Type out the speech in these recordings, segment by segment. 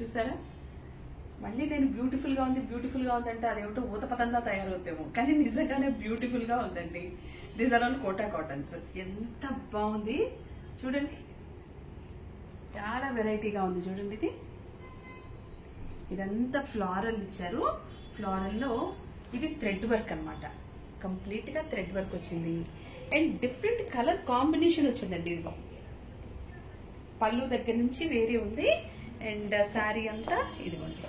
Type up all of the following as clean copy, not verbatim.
చూసారా? మళ్ళీ నేను బ్యూటిఫుల్గా ఉంది అంటే అదేమిటో ఊతపదంగా తయారవుతాము, కానీ నిజంగానే బ్యూటిఫుల్గా ఉందండి. These are all Kota cottons. ఎంత బాగుంది చూడండి, చాలా వెరైటీగా ఉంది చూడండి. ఇదంతా ఫ్లారల్ ఇచ్చారు. ఫ్లారల్లో ఇది థ్రెడ్ వర్క్ అనమాట, కంప్లీట్గా థ్రెడ్ వర్క్ వచ్చింది. అండ్ డిఫరెంట్ కలర్ కాంబినేషన్ వచ్చిందండి. ఇది పళ్ళు దగ్గర నుంచి వేరే ఉంది. అండ్ శారీ అంతా ఇదిగోండి,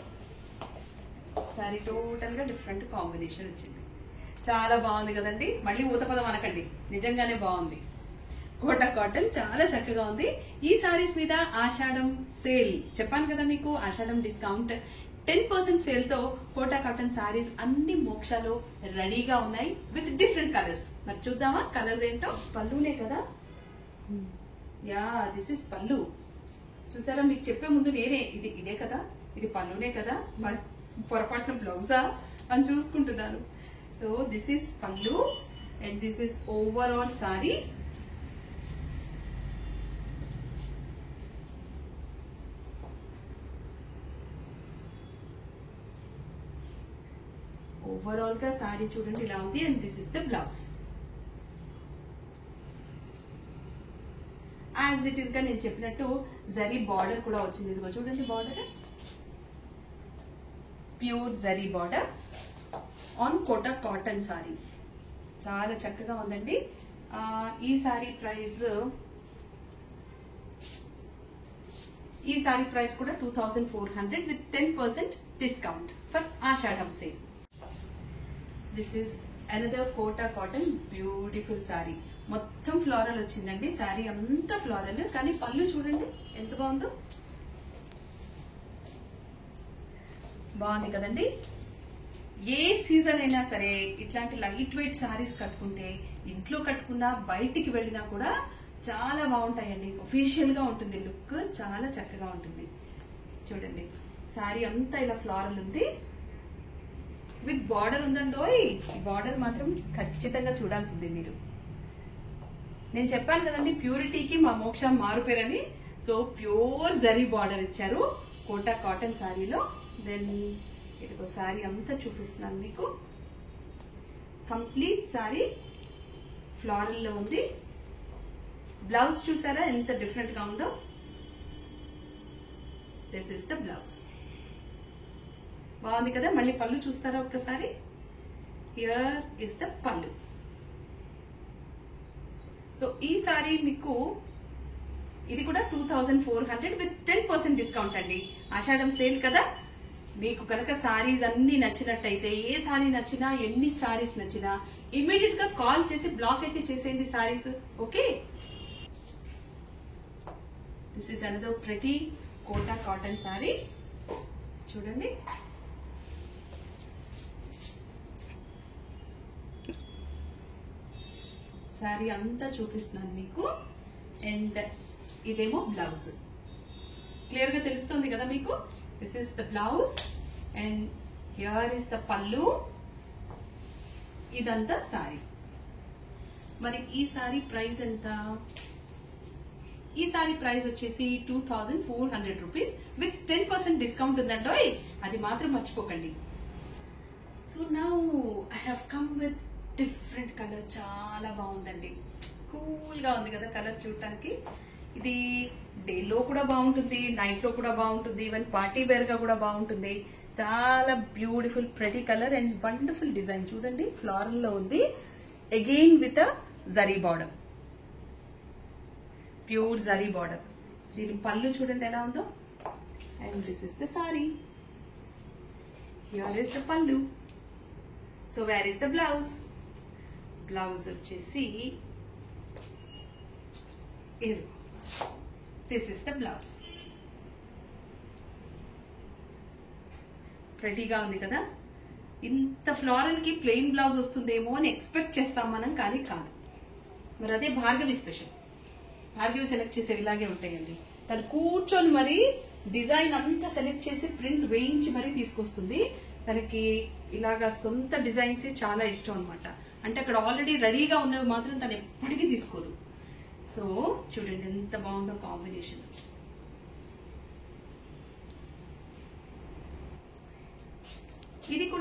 శారీ టోటల్గా డిఫరెంట్ కాంబినేషన్ వచ్చింది. చాలా బాగుంది కదండి. మళ్ళీ ఊతపదం అనకండి, నిజంగానే బాగుంది. కోటా కాటన్ చాలా చక్కగా ఉంది. ఈ సారీస్ మీద ఆషాఢం సేల్ చెప్పాను కదా మీకు, ఆషాఢం డిస్కౌంట్ 10% సేల్ తో కోటా కాటన్ సారీస్ అన్ని మోక్షాలో రెడీగా ఉన్నాయి విత్ డిఫరెంట్ కలర్స్. మరి చూద్దామా కలర్స్ ఏంటో? పళ్ళునే కదా, యా దిస్ ఇస్ పళ్ళు. చూసారా, మీకు చెప్పే ముందు నేనే ఇదే కదా, ఇది పళ్ళునే కదా, మరి పొరపాటున బ్లౌజా అని చూసుకుంటున్నాను. So this is pallu and this is overall sari. Overall గా సారీ చూడండి ఇలా ఉంది. And this is the blouse. As it is గా నేను చెప్పినట్టు జరీ బార్డర్ కూడా వచ్చింది. ఇదిగో చూడండి, border pure zari border on Kota cotton sari. చాలా చక్కగా ఉందండి. ఈ సారీ ప్రైస్ కూడా 2400 with 10% discount for Ashadham sale. This is another Kota cotton beautiful sari. మొత్తం ఫ్లోరల్ వచ్చిందండి. సారీ అంతా ఫ్లోరల్, కానీ పళ్ళు చూడండి ఎంత బాగుందో. బాగుంది కదండి. ఏ సీజన్ అయినా సరే ఇట్లాంటి లైట్ వెయిట్ సారీస్ కట్టుకుంటే, ఇంట్లో కట్టుకున్నా బయటికి వెళ్ళినా కూడా చాలా బాగుంటాయండి. ఒఫీషియల్ గా ఉంటుంది, లుక్ చాలా చక్కగా ఉంటుంది. చూడండి, సారీ అంతా ఇలా ఫ్లోరల్ ఉంది విత్ బార్డర్ ఉందండోయ్. ఈ బార్డర్ మాత్రం ఖచ్చితంగా చూడాల్సింది మీరు. నేను చెప్పాను కదండి ప్యూరిటీకి మా మోక్ష మారుపేరని. సో ప్యూర్ జరీ బార్డర్ ఇచ్చారు కోటా కాటన్ సారీలో. దెన్ ఇదిగో సారీ అంతా చూపిస్తున్నాను మీకు. కంప్లీట్ సారీ ఫ్లోరల్ లో ఉంది. బ్లౌజ్ చూసారా ఎంత డిఫరెంట్ గా ఉందో. This is the blouse. బాగుంది కదా. మళ్ళీ పళ్ళు చూస్తారా ఒక్కసారి. Here is the pallu. So ఈ సారీ మీకు ఇది కూడా 2400 విత్ 10% డిస్కౌంట్ అండి. ఆషాఢం సేల్ కదా. మీకు కనుక సారీస్ అన్ని నచ్చినట్టయితే, ఏ సారీ నచ్చినా, ఎన్ని సారీస్ నచ్చినా ఇమీడియట్ గా కాల్ చేసి బ్లాక్ అయితే చేసేయండి saris. Okay, this is another pretty Kota cotton sari. చూడండి, సారీ అంతా చూపిస్తున్నాను మీకు. అండ్ ఇదేమో బ్లౌజ్. క్లియర్ గా తెలుస్తుంది కదా మీకు. This is the blouse and here is the పళ్ళు. ఇదంతా సారీ. మరి ఈ సారీ ప్రైస్ ఎంత? ఈ సారీ ప్రైస్ వచ్చేసి 2400 రూపీస్ విత్ 10% డిస్కౌంట్ ఉందండో. అది మాత్రం మర్చిపోకండి. So now I have come with different colour. చాలా బాగుందండి, కూల్ గా ఉంది కదా కలర్ చూడటానికి. ఇది డేలో కూడా బాగుంటుంది, నైట్ లో కూడా బాగుంటుంది, ఈవెన్ పార్టీ వేర్ గా కూడా బాగుంటుంది. చాలా beautiful pretty colour and wonderful design. చూడండి, ఫ్లోరల్ లో ఉంది, again with a zari border, pure zari border. దీని పళ్ళు చూడండి ఎలా ఉందో. And this is the sari. Here is the pallu. So where is the blouse? Blouse వచ్చేసి ఇది. This is the blouse. ప్రెటీగా ఉంది కదా. ఇంత ఫ్లోరల్ కి ప్లెయిన్ బ్లౌజ్ వస్తుందేమో అని ఎక్స్పెక్ట్ చేస్తాం మనం, కానీ కాదు. మరి అదే భార్గవి స్పెషల్. భార్గవి సెలెక్ట్ చేసే ఇలాగే ఉంటాయండి. తను కూర్చొని మరి డిజైన్ అంతా సెలెక్ట్ చేసి ప్రింట్ వేయించి మరీ తీసుకొస్తుంది. తనకి ఇలాగా సొంత డిజైన్స్ చాలా ఇష్టం అనమాట. అంటే అక్కడ ఆల్రెడీ రెడీగా ఉన్నవి మాత్రం తను ఎప్పటికీ తీసుకోదు. సో చూడండి ఎంత బాగుందో కాంబినేషన్.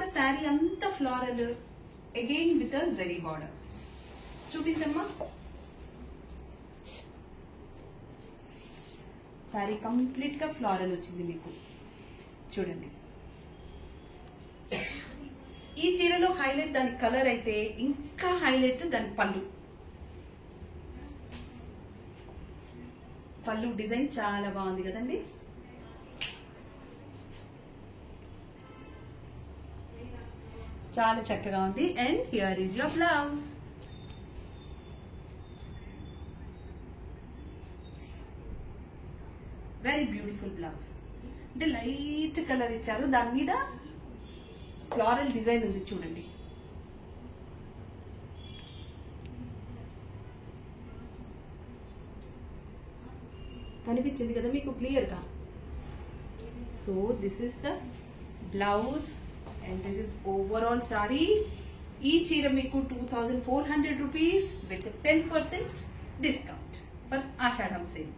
కూడా శారీ అంతా floral, again with zari border. చూపించమ్మా. శారీ కంప్లీట్ గా ఫ్లోరల్ వచ్చింది మీకు. చూడండి, ఈ చీరలో హైలైట్ దాని కలర్ అయితే, ఇంకా హైలైట్ దాని పళ్ళు. పళ్ళు డిజైన్ చాలా బాగుంది కదండి. చాలా చక్కగా ఉంది. And here is your blouse. Very beautiful blouse. అంటే లైట్ కలర్ ఇచ్చారు, దాని మీద ఫ్లోరల్ డిజైన్ ఉంది చూడండి. కనిపించింది కదా మీకు క్లియర్ గా. So this is the blouse and this is overall sari. ఈ చీర మీకు 2400 rupees with 10% discount for Ashadham sale.